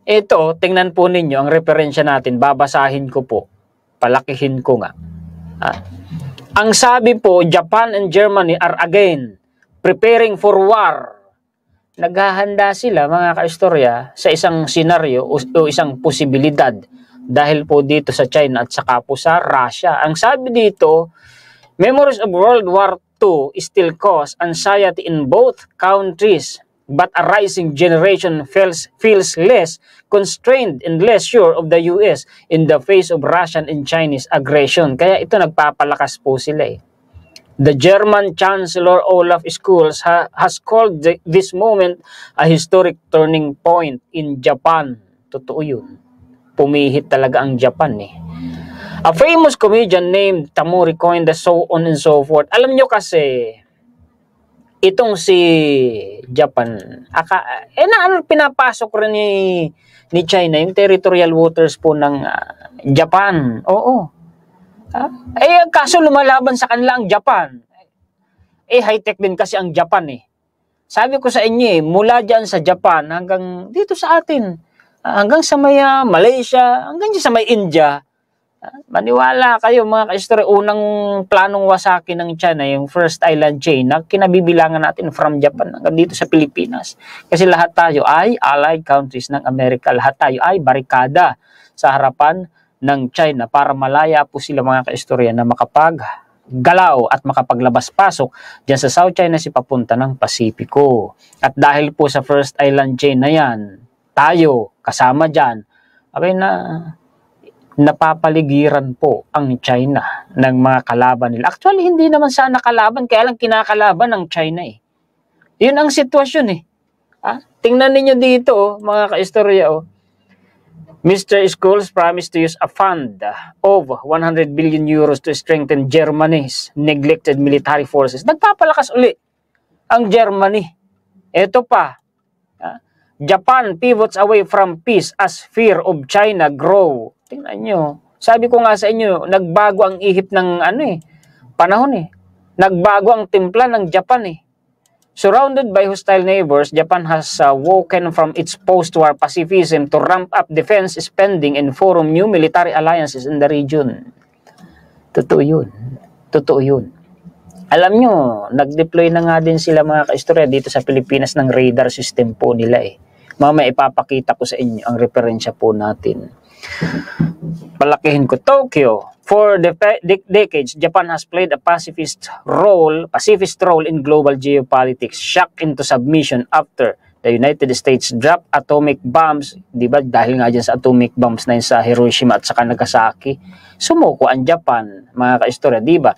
Ito, tingnan po ninyo ang referensya natin. Babasahin ko po. Palakihin ko nga. Ang sabi po, Japan and Germany are again preparing for war. Naghahanda sila, mga kaistorya, sa isang senaryo o isang posibilidad dahil po dito sa China at saka po sa Russia. Ang sabi dito, memories of World War II still cause anxiety in both countries, but a rising generation feels less constrained and less sure of the US in the face of Russian and Chinese aggression. Kaya ito nagpapalakas po sila eh. The German Chancellor Olaf Scholz has called this moment a historic turning point in Japan. Totoo yun. Pumihit talaga ang Japan eh. A famous comedian named Tamori coined the so on and so forth. Alam nyo kasi, itong si Japan, pinapasok rin ni China yung territorial waters po ng Japan. Oo. Kaso lumalaban sa kanila ang Japan. High-tech din kasi ang Japan eh. Sabi ko sa inyo mula dyan sa Japan hanggang dito sa atin, hanggang sa may Malaysia, hanggang sa may India, maniwala kayo mga kaistorya, unang planong wasaki ng China, yung first island chain, na kinabibilangan natin from Japan hanggang dito sa Pilipinas. Kasi lahat tayo ay allied countries ng Amerika. Lahat tayo ay barikada sa harapan ng China para malaya po sila mga kaistorya na makapaggalaw at makapaglabas-pasok dyan sa South China Sea papunta ng Pasipiko. At dahil po sa first island chain na yan, tayo kasama dyan, napapaligiran po ang China ng mga kalaban nila. Actually, hindi naman sana kalaban, kaya lang kinakalaban ng China eh. Yun ang sitwasyon eh. Tingnan ninyo dito, mga kaistorya. Mr. Scholz promised to use a fund of 100 billion euros to strengthen Germany's neglected military forces. Nagpapalakas uli ang Germany. Ito pa, Japan pivots away from peace as fear of China grow. Tingnan nyo. Sabi ko nga sa inyo, nagbago ang ihip ng panahon eh. Nagbago ang timpla ng Japan eh. Surrounded by hostile neighbors, Japan has woken from its post-war pacifism to ramp up defense spending and form new military alliances in the region. Totoo yun. Totoo yun. Alam nyo, nag-deploy na nga din sila mga kaistorya dito sa Pilipinas ng radar system po nila eh. Mamaya ipapakita ko sa inyo ang referensya po natin. Palakihin ko, Tokyo. For decades, Japan has played a pacifist role in global geopolitics, shocked into submission after the United States dropped atomic bombs. Diba? Dahil nga dyan sa atomic bombs na yun sa Hiroshima at saka Nagasaki, sumuko ang Japan, mga kaistorya, diba?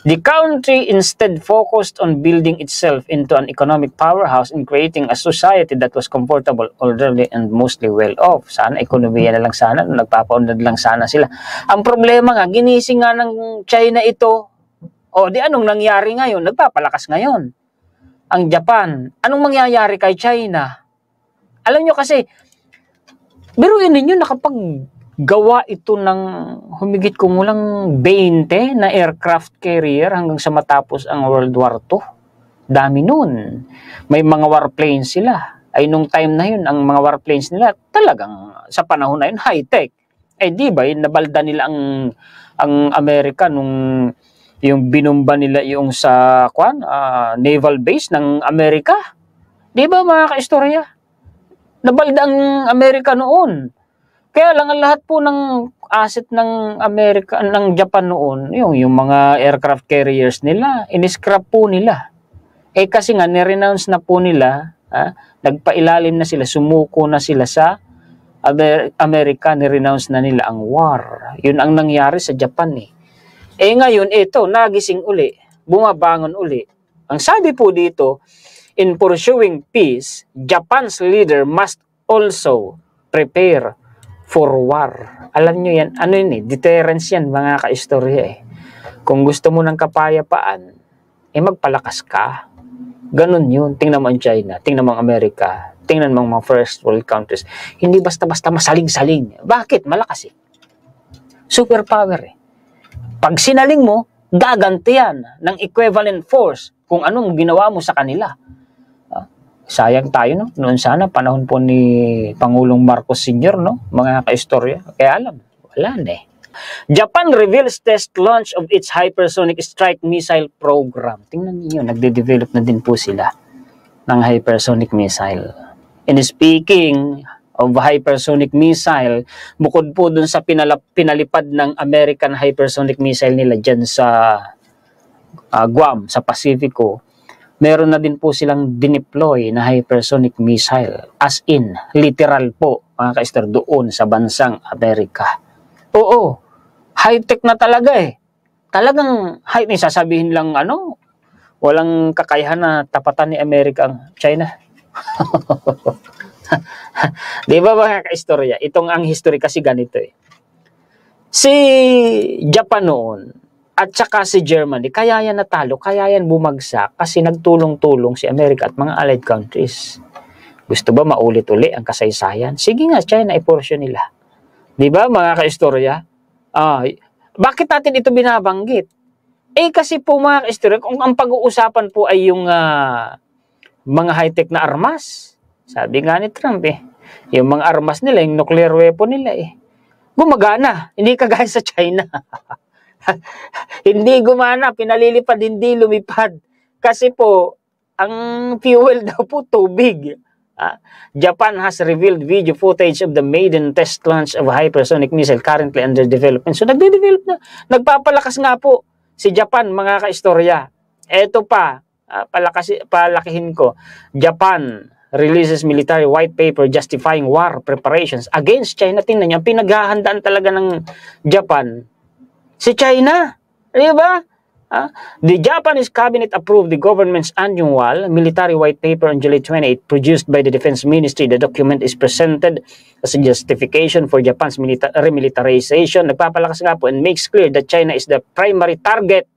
The country instead focused on building itself into an economic powerhouse and creating a society that was comfortable, orderly, and mostly well-off. Sana ekonomiya na lang sana, nagpapaunlad lang sana sila. Ang problema nga, ginising nga ng China ito. Di anong nangyari ngayon? Nagpapalakas ngayon ang Japan. Anong mangyayari kay China? Alam nyo kasi, biruin ninyo nakapaggawa ito ng humigit kumulang 20 na aircraft carrier hanggang sa matapos ang World War II. Dami nun. May mga warplanes sila. Nung time na yun, ang mga warplanes nila talagang sa panahon na yun, high-tech. Di ba, nabalda nila ang Amerika nung yung binumba nila yung sa naval base ng Amerika. Di ba mga kaistorya? Nabalda ang Amerika noon. Kaya lang ang lahat po ng asset ng Amerika, ng Japan noon, yung mga aircraft carriers nila, in-scrap po nila. Kasi nga, nirenounce na po nila, nagpailalim na sila, sumuko na sila sa Amerika, nirenounce na nila ang war. Yun ang nangyari sa Japan eh. Ngayon, ito, nagising uli, bumabangon uli. Ang sabi po dito, in pursuing peace, Japan's leader must also prepare for war. Alam nyo yan, deterrence yan mga kaistorya eh. Kung gusto mo ng kapayapaan, magpalakas ka. Ganun yun. Tingnan mo ang China, tingnan mo ang Amerika, tingnan mo ang mga first world countries. Hindi basta-basta masaling-saling. Bakit? Malakas eh. Superpower eh. Pag sinaling mo, gaganti yan ng equivalent force kung anong ginawa mo sa kanila. Sayang tayo, no? Noon sana, panahon po ni Pangulong Marcos Sr., no? Mga kaistorya. Kaya alam, wala na eh. Japan reveals test launch of its hypersonic strike missile program. Tingnan niyo, nagde-develop na din po sila ng hypersonic missile. And speaking of hypersonic missile, bukod po dun sa pinalipad ng American hypersonic missile nila dyan sa Guam, sa Pacifico, meron na din po silang dineploy na hypersonic missile. As in, literal po, mga kaistor, doon sa bansang Amerika. Oo, high-tech na talaga eh. Talagang, sasabihin lang, walang kakayahan na tapatan ni Amerika ang China. Di ba mga kaistorya? Itong ang history kasi ganito eh. Si Japan noon, at saka si Germany, kaya yan natalo, kaya yan bumagsak kasi nagtulong-tulong si Amerika at mga allied countries. Gusto ba maulit-uli ang kasaysayan? Sige nga, China, i-portion nila. Di ba mga kaistorya? Bakit natin ito binabanggit? Kasi po mga kaistorya, kung ang pag-uusapan po ay yung mga high-tech na armas, sabi nga ni Trump yung mga armas nila, yung nuclear weapon nila gumagana, hindi kagaya sa China. Hindi gumana, pinalilipad, hindi lumipad. Kasi po, ang fuel daw po tubig. Japan has revealed video footage of the maiden test launch of a hypersonic missile currently under development. So, nagde-develop na. Nagpapalakas nga po si Japan, mga kaistorya. Eto pa, palakihin ko. Japan releases military white paper justifying war preparations against China. Tingnan niyo, pinaghahandaan talaga ng Japan si China. Di ba? The Japanese cabinet approved the government's annual military white paper on July 28, produced by the Defense Ministry. The document is presented as a justification for Japan's remilitarization. Nagpapalakas nga po and makes clear that China is the primary target.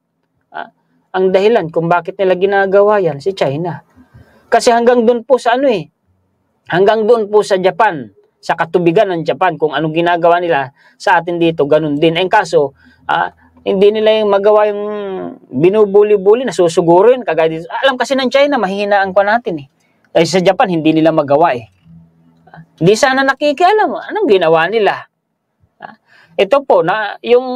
Ang dahilan kung bakit nila ginagawa yan, si China. Kasi hanggang doon po sa hanggang doon po sa Japan, sa katubigan ng Japan, kung anong ginagawa nila sa atin dito, ganun din. Ang kaso, hindi nila yung magawa yung binubuli-buli, nasusugurin, kagaya dito. Alam kasi ng China, mahihinaan ko natin sa Japan, hindi nila magawa Hindi sana nakikialam, anong ginawa nila? Ito po, yung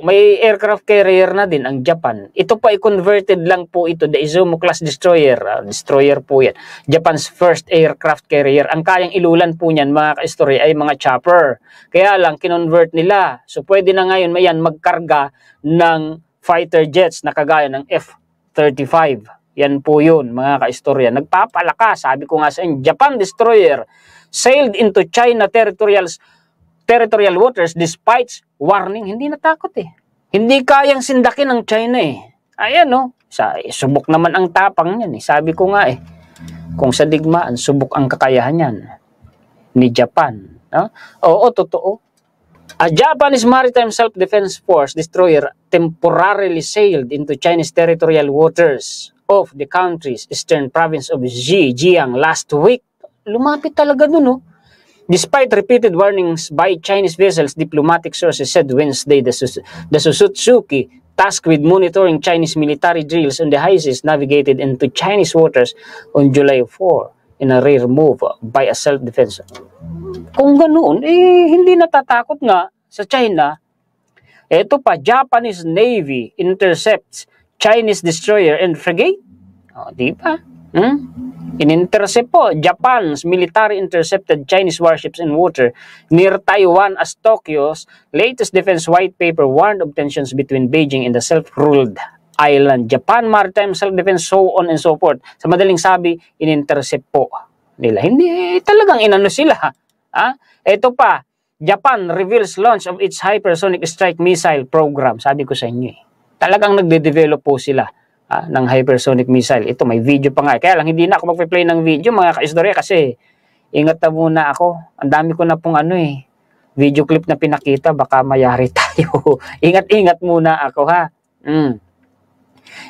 may aircraft carrier na din ang Japan. Ito po ay converted lang po ito, the Izumo class destroyer. Destroyer po yan. Japan's first aircraft carrier. Ang kayang ilulan po niyan, mga ka-istorya, ay mga chopper. Kaya lang, kinonvert nila. So, pwede na ngayon magkarga ng fighter jets na kagaya ng F-35. Yan po yun, mga ka-istorya. Nagpapalakas, sabi ko nga sa inyo, Japan destroyer sailed into China territorial waters despite warning. Hindi natakot Hindi kayang sindakin ng China Ayan subok naman ang tapang niyan Sabi ko nga kung sa digmaan, subok ang kakayahan niyan ni Japan. Oo, totoo. A Japanese Maritime Self-Defense Force destroyer temporarily sailed into Chinese territorial waters of the country's eastern province of Zhejiang last week. Lumapit talaga dun Despite repeated warnings by Chinese vessels, diplomatic sources said Wednesday the Susutsuki, tasked with monitoring Chinese military drills on the high seas, navigated into Chinese waters on July 4 in a rare move by a self-defense. Kung ganoon, hindi natatakot nga sa China. Ito pa, Japanese Navy intercepts Chinese destroyer and frigate. Di ba? In-intercept po, Japan's military intercepted Chinese warships in water near Taiwan as Tokyo's latest defense white paper warned of tensions between Beijing and the self-ruled island. Japan Maritime Self-Defense, so on and so forth. Sa madaling sabi, in-intercept po nila. Hindi, talagang inano sila. Ito pa, Japan reveals launch of its hypersonic strike missile program. Sabi ko sa inyo talagang nagde-develop po sila ng hypersonic missile. Ito, may video pa nga. Kaya lang, hindi na ako magpe-play ng video, mga kaistorya, kasi ingat na muna ako. Ang dami ko na pong video clip na pinakita, baka mayari tayo. Ingat-ingat muna ako,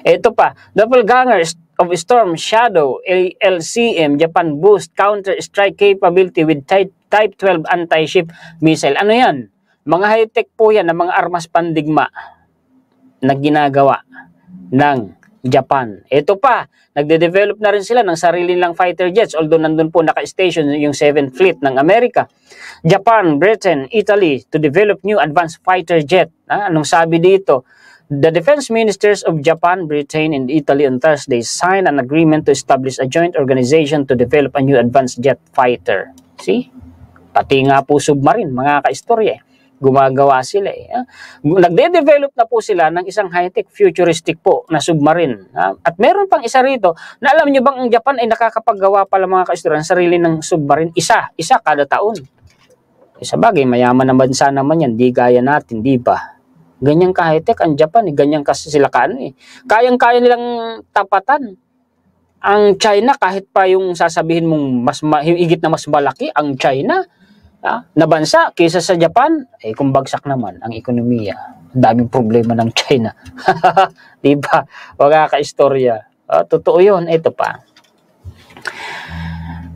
Ito pa, doppelganger of Storm Shadow, LCM, Japan boost counter-strike capability with Type 12 anti-ship missile. Ano yan? Mga high-tech po yan, ng mga armas pandigma na ginagawa ng Japan. Ito pa, nagde-develop na rin sila ng sarili nilang fighter jets, although nandun po naka-station yung 7th Fleet ng Amerika. Japan, Britain, Italy to develop new advanced fighter jet. Anong sabi dito? The defense ministers of Japan, Britain, and Italy on Thursday signed an agreement to establish a joint organization to develop a new advanced jet fighter. See? Pati nga po submarine, mga kaistorya. Gumagawa sila Nagde-develop na po sila ng isang high-tech, futuristic po na submarine. At meron pang isa rito, na alam nyo bang ang Japan ay nakakapaggawa pala mga kaistorya ng sarili ng submarine? Isa kada taon. Sa bagay, mayaman na bansa naman yan, di gaya natin, di ba? Ganyang ka-high-tech ang Japan, ganyan kasi sila Kayang-kaya nilang tapatan. Ang China, kahit pa yung sasabihin mong higit na mas malaki, ang China, na bansa kaysa sa Japan, kung bagsak naman ang ekonomiya. Daming problema ng China. Diba? Wag ka-istorya. Totoo yun. Ito pa.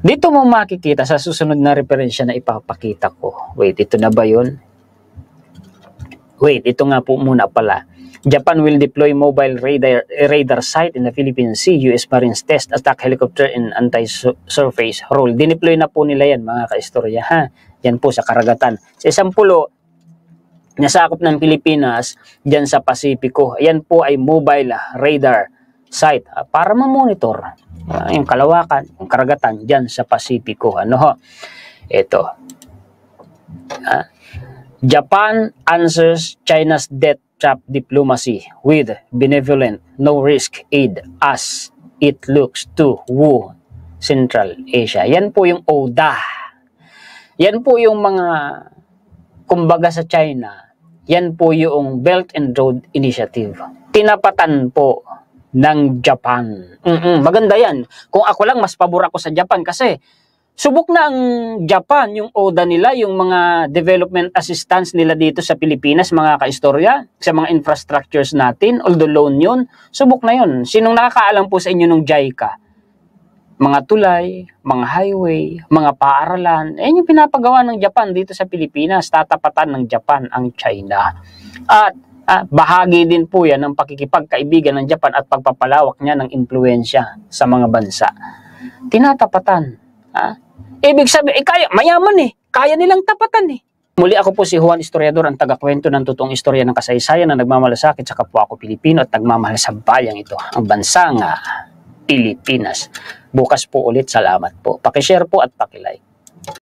Dito mo makikita sa susunod na referensya na ipapakita ko. Wait, ito na ba yun? Wait, ito nga po muna pala. Japan will deploy mobile radar site in the Philippine Sea. US Marines test attack helicopter in anti-surface role. Dineploy na po nila yan, mga kaistorya. Yan po sa karagatan. Sa isang pulo, nasakop ng Pilipinas, dyan sa Pasipiko. Yan po ay mobile radar site para ma-monitor yung kalawakan, yung karagatan dyan sa Pasipiko. Ito. Japan answers China's death trap diplomacy with benevolent, no-risk aid as it looks to woo Central Asia. Yan po yung ODA. Yan po yung mga, kumbaga sa China, yan po yung Belt and Road Initiative. Tinapatan po ng Japan. Maganda yan. Kung ako lang, mas pabor ako sa Japan kasi subok na ang Japan, yung ODA nila, yung mga development assistance nila dito sa Pilipinas, mga kaistorya, sa mga infrastructures natin, although loan yun, subok na yun. Sinong nakakaalam po sa inyo ng JICA? Mga tulay, mga highway, mga paaralan, yung pinapagawa ng Japan dito sa Pilipinas, tatapatan ng Japan ang China. At bahagi din po yan ng pakikipagkaibigan ng Japan at pagpapalawak niya ng impluensya sa mga bansa. Tinatapatan. Ibig sabihin, kaya, mayaman kaya nilang tapatan Muli ako po si Juan Historiador, ang tagakwento ng totoong istorya ng kasaysayan na nagmamalasakit sa kapwa ko Pilipino at nagmamahal sa bayang ito, ang bansang Pilipinas. Bukas po ulit, salamat po. Pakishare po at pakilike.